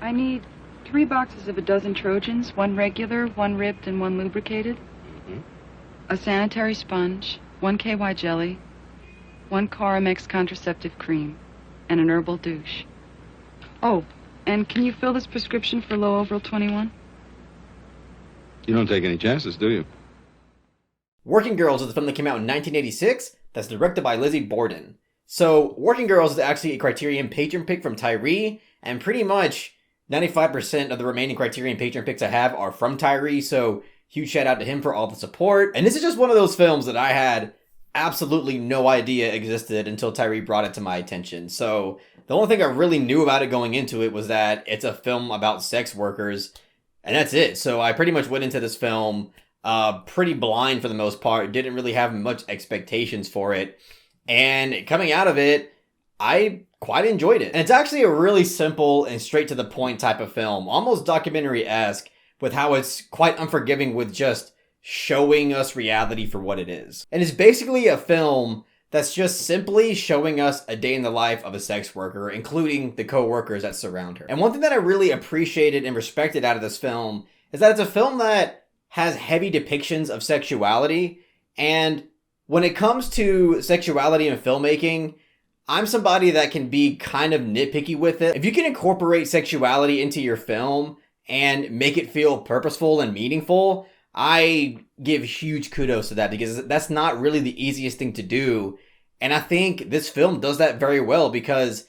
I need 3 boxes of a dozen Trojans, one regular, one ribbed, and one lubricated. Mhm. A sanitary sponge, one KY jelly, one Caramex contraceptive cream, and an herbal douche. Oh, and can you fill this prescription for low overall 21? You don't take any chances, do you? Working Girls is a film that came out in 1986 that's directed by Lizzie Borden. So, Working Girls is actually a Criterion patron pick from Tyree, and pretty much 95% of the remaining Criterion patron picks I have are from Tyree, so huge shout out to him for all the support. And this is just one of those films that I had absolutely no idea existed until Tyree brought it to my attention. So, the only thing I really knew about it going into it was that it's a film about sex workers, and that's it. So, I pretty much went into this film pretty blind for the most part, didn't really have much expectations for it. And coming out of it, I quite enjoyed it. And it's actually a really simple and straight to the point type of film, almost documentary-esque, with how it's quite unforgiving with just showing us reality for what it is. And it's basically a film that's just simply showing us a day in the life of a sex worker, including the co-workers that surround her. And one thing that I really appreciated and respected out of this film is that it's a film that has heavy depictions of sexuality, and when it comes to sexuality in filmmaking, I'm somebody that can be kind of nitpicky with it. If you can incorporate sexuality into your film and make it feel purposeful and meaningful, I give huge kudos to that, because that's not really the easiest thing to do. And I think this film does that very well, because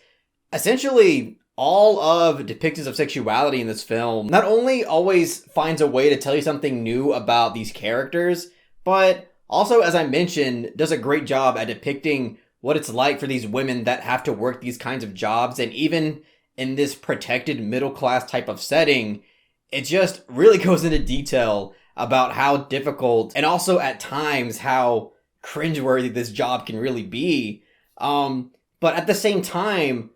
essentially all of depictions of sexuality in this film not only always finds a way to tell you something new about these characters, but also, as I mentioned, does a great job at depicting what it's like for these women that have to work these kinds of jobs. And even in this protected middle class type of setting, it just really goes into detail about how difficult and also at times how cringeworthy this job can really be. But at the same time,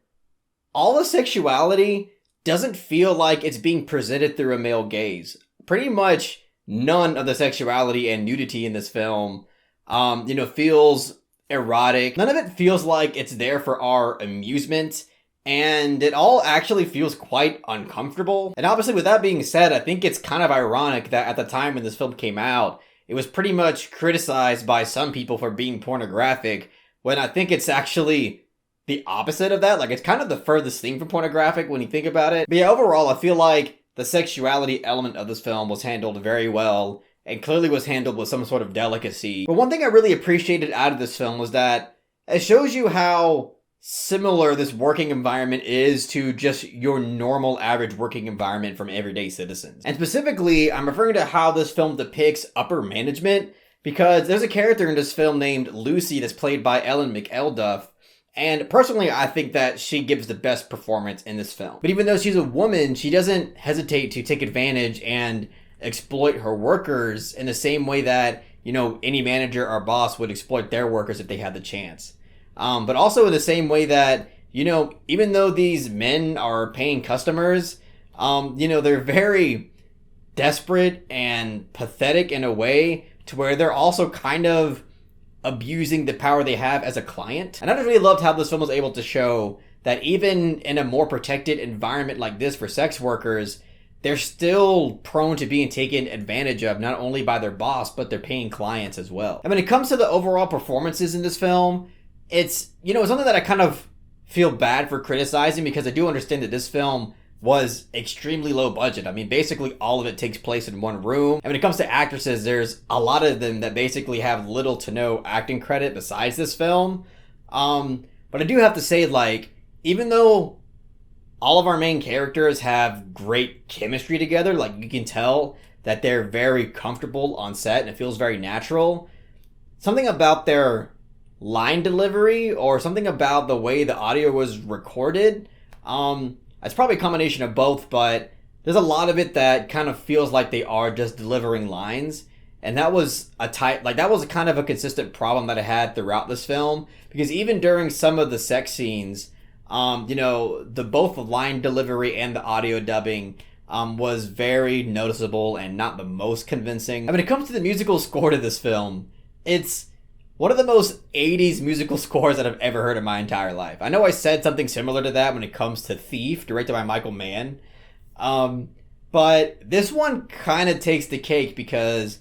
all the sexuality doesn't feel like it's being presented through a male gaze. Pretty much none of the sexuality and nudity in this film, feels erotic. None of it feels like it's there for our amusement, and it all actually feels quite uncomfortable. And obviously, with that being said, I think it's kind of ironic that at the time when this film came out, it was pretty much criticized by some people for being pornographic, when I think it's actually the opposite of that. Like, it's kind of the furthest thing from pornographic when you think about it. But yeah, overall, I feel like the sexuality element of this film was handled very well, and clearly was handled with some sort of delicacy. But one thing I really appreciated out of this film was that it shows you how similar this working environment is to just your normal average working environment from everyday citizens. And specifically, I'm referring to how this film depicts upper management, because there's a character in this film named Lucy that's played by Ellen McElduff. And personally, I think that she gives the best performance in this film. But even though she's a woman, she doesn't hesitate to take advantage and exploit her workers in the same way that, any manager or boss would exploit their workers if they had the chance. But also in the same way that, even though these men are paying customers, they're very desperate and pathetic in a way to where they're also kind of abusing the power they have as a client. And I just really loved how this film was able to show that even in a more protected environment like this for sex workers, they're still prone to being taken advantage of, not only by their boss, but their paying clients as well. And when it comes to the overall performances in this film, it's something that I kind of feel bad for criticizing, because I do understand that this film was extremely low budget. I mean, basically all of it takes place in one room. And when it comes to actresses, there's a lot of them that basically have little to no acting credit besides this film. But I do have to say, even though all of our main characters have great chemistry together, you can tell that they're very comfortable on set and it feels very natural, something about their line delivery or something about the way the audio was recorded, it's probably a combination of both, but there's a lot of it that kind of feels like they are just delivering lines. And that was that was kind of a consistent problem that I had throughout this film, because even during some of the sex scenes, both the line delivery and the audio dubbing was very noticeable and not the most convincing. And when it comes to the musical score to this film, it's one of the most 80s musical scores that I've ever heard in my entire life. I know I said something similar to that when it comes to Thief, directed by Michael Mann. But this one kind of takes the cake because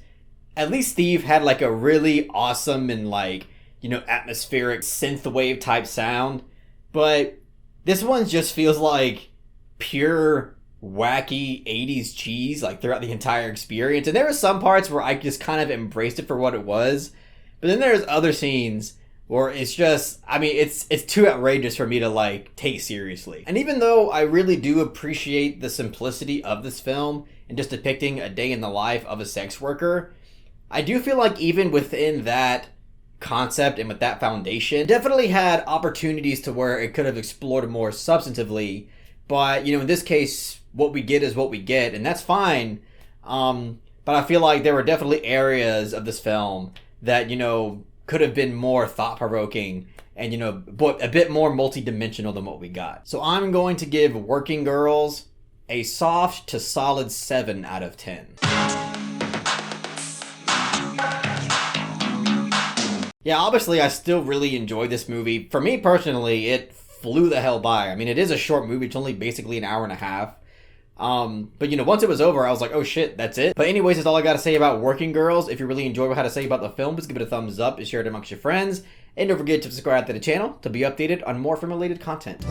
at least Steve had like a really awesome and like, atmospheric synthwave type sound. But this one just feels like pure wacky 80s cheese like throughout the entire experience. And there were some parts where I just kind of embraced it for what it was. But then there's other scenes where it's just, it's too outrageous for me to like take seriously. And even though I really do appreciate the simplicity of this film and just depicting a day in the life of a sex worker, I do feel like even within that concept and with that foundation, it definitely had opportunities to where it could have explored more substantively. But, in this case, what we get is what we get, and that's fine. But I feel like there were definitely areas of this film that, could have been more thought-provoking and, but a bit more multi-dimensional than what we got. So I'm going to give Working Girls a soft to solid 7 out of 10. Yeah, obviously I still really enjoyed this movie. For me personally, it flew the hell by. It is a short movie. It's only basically an hour and a half. But once it was over, I was like, oh shit, that's it. But anyways, that's all I got to say about Working Girls. If you really enjoyed what I had to say about the film, please give it a thumbs up and share it amongst your friends. And don't forget to subscribe to the channel to be updated on more film-related content.